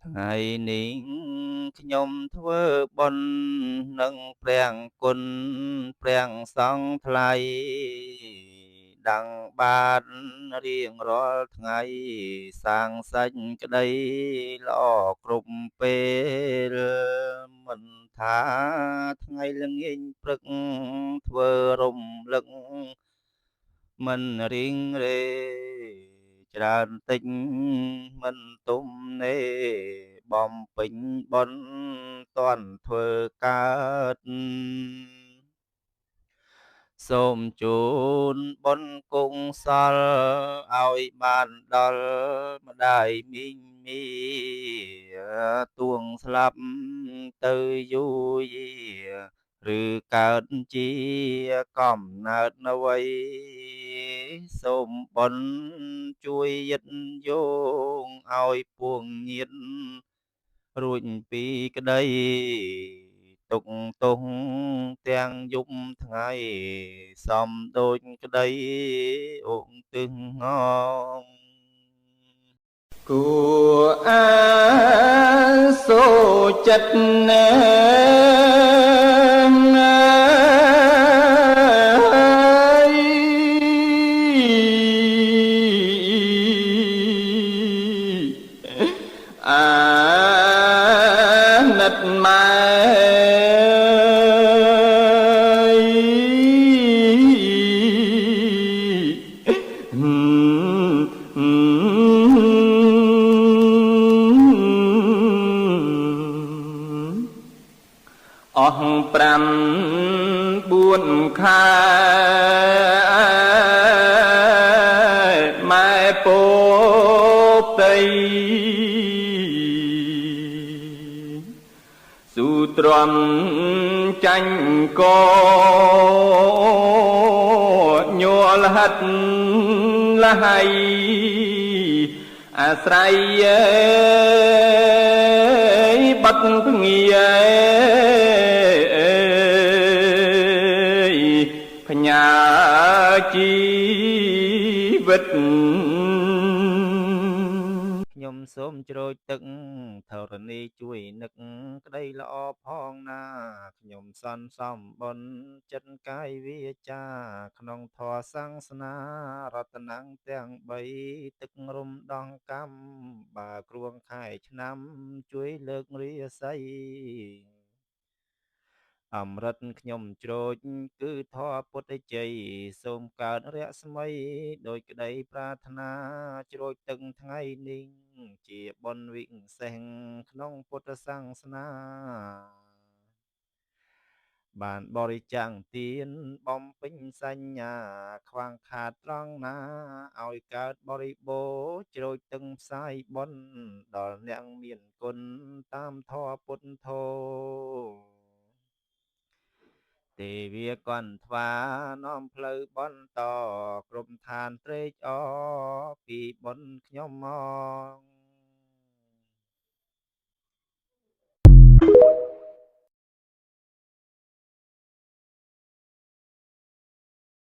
ថ្ងៃនេះខ្ញុំធ្វើបុណ្យនឹងព្រះគុណព្រះសង្ឃថ្លៃដាំងបានរៀងរាល់ថ្ងៃសាងសេចក្តីល្អគ្រប់ពេលមិនថាថ្ងៃល្ងាចព្រឹកធ្វើរំលឹកមិនរៀងរេច្រើនតិចមិនទុំនេបំពេញបុណ្យតាន់ធ្វើកើតសូមជូនបុណ្យគង់សលឲ្យបានដល់ម្ដាយមីងមីទួងស្លាប់ទៅយូរយាឬកើតជាកំណើតនៅវ័យសូមបុណ្យជួយយិតយោងឲ្យពួងញាតរួចពីក្តីទុក្ខទោសទាំងយប់ថ្ងៃសំដូចក្តីអុកទឹងងងគួអាសូរចិត្តណាអាណិតម៉ែអស់9 ខែម៉ែពោតីស៊ូទ្រាំចាញ់កញ័រហិតលហៃអាស្រ័យបាត់ភ្ងាផ្ញើជីវិតខ្ញុំសូមជ្រោចទឹកធរណីជួយនឹកក្តីល្អផងណាខ្ញុំសន្សំបុណ្យចិត្តកាយវាចាក្នុងធម៌សង្ឃនារតនំទាំង3ទឹករំដងកម្មបើគ្រួងខែឆ្នាំជួយលើករាសីអមរិតខ្ញុំជ្រោចគឺធម៌ពុទ្ធជ័យសូមកើតរស្មីដោយក្តីប្រាថ្នាជ្រោចទឹកថ្ងៃនេះជាបុណ្យវិសេសក្នុងពុទ្ធសាសនាបានបរិច្ចាគទានបំពេញសញ្ញាខ្វះខាតត្រង់ណាឲ្យកើតបរិបូរណ៍ជ្រោចទឹកផ្សាយបុណ្យដល់អ្នកមានគុណតាមធម៌ពុទ្ធោទេវាកន្ធវានាំផ្លូវបន្តគ្រប់ឋានត្រេកអរពីបុណ្យខ្ញុំមក